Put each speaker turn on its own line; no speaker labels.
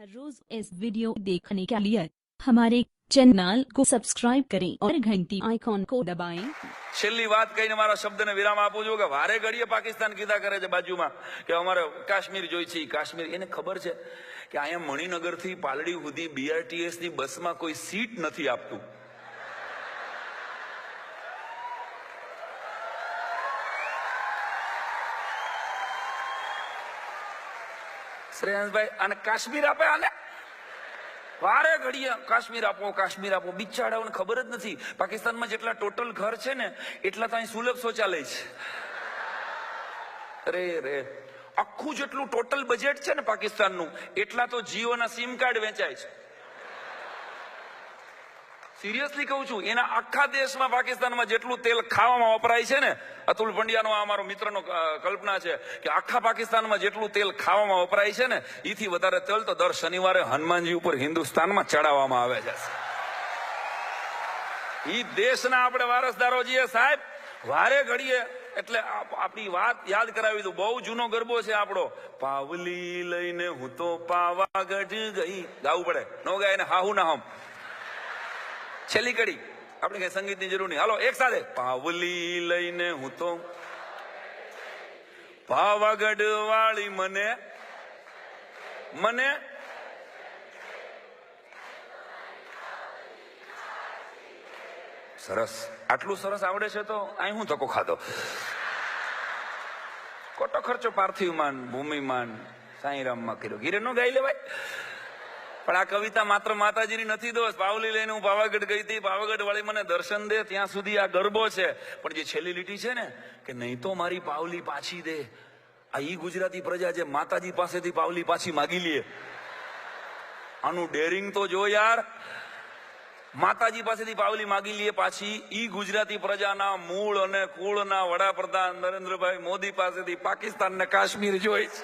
हर रोज इस वीडियो देखने के लिए हमारे चैनल को सब्सक्राइब करें और घंटी आइकॉन को दबाएं।
છેલ્લી વાત કહીને મારા શબ્દને વિરામ આપું છું કે વારે ઘડીએ પાકિસ્તાન કીધા કરે છે બાજુમાં કે અમારે કાશ્મીર જોઈ છે કાશ્મીર. એને ખબર છે કે અહીંયા મણિનગર થી પાલડી સુધી BRTS ની બસમાં કોઈ સીટ નથી આપતું. શ્રેયાંશભાઈ અને કાશ્મીર આપે આને વારે ઘડીએ કાશ્મીર આપો કાશ્મીર આપો. બિચારાઓને ખબર જ નથી પાકિસ્તાનમાં જેટલા ટોટલ ઘર છે ને એટલા તો અહીં સુલભ શૌચાલય છે. રે રે આખું જેટલું ટોટલ બજેટ છે ને પાકિસ્તાનનું એટલા તો જીઓના સિમ કાર્ડ વેચાય છે. સિરિયસલી કહું છું, એના આખા દેશમાં પાકિસ્તાનમાં જેટલું તેલ ખાવામાં વપરાય છે ને, અતુલ પંડ્યાનો અમારો મિત્રનો કલ્પના છે કે આખા પાકિસ્તાનમાં જેટલું તેલ ખાવામાં વપરાય છે ને એથી વધારે તેલ તો દર શનિવારે હનુમાનજી ઉપર હિન્દુસ્તાનમાં ચડાવવામાં આવે છે. ઈ દેશના આપણે વારસદારો છીએ સાહેબ. વારે ઘડીએ એટલે આપણી વાત યાદ કરાવી દઉં. બહુ જૂનો ગરબો છે આપણો. પાવલી લઈને હું તો પાવાગઢ ગઈ. ગાવું પડે, નો ગાય ને હાહુ ના હમ. છેલ્લી કડી આપણે કઈ સંગીતની જરૂર નહીં. હાલો એક સાથે. પાવલી લઈને હું તો પાવાગઢ વાળી મને મને સરસ. આટલું સરસ આવડે છે તો અહીં હું ધક્કો ખાધો. ખોટો ખર્ચો પાર્થિવમાન ભૂમિમાન સાંઈરામમાં કર્યો. ગીરે નો ગાઈ લેવાય. પણ આ કવિતા માત્ર માતાજીની નથી દોસ્ત. પાવલી લઈને હું પાવાગઢ ગઈ હતી, પાવાગઢ વાળી મને દર્શન દે, ત્યાં સુધી આ ગરબો છે. પણ જે છેલ્લી લીટી છે ને કે નહીં તો મારી પાવલી પાછી દે, આ ઈ ગુજરાતી પ્રજા જે માતાજી પાસેથી પાવલી પાછી માગી લે. આનું ડેરિંગ તો જો યાર. માતાજી પાસેથી પાવલી માગી લે પાછી. ઈ ગુજરાતી પ્રજાના મૂળ અને કુળના વડાપ્રધાન નરેન્દ્રભાઈ મોદી પાસેથી પાકિસ્તાન ને કાશ્મીર જોઈ છે.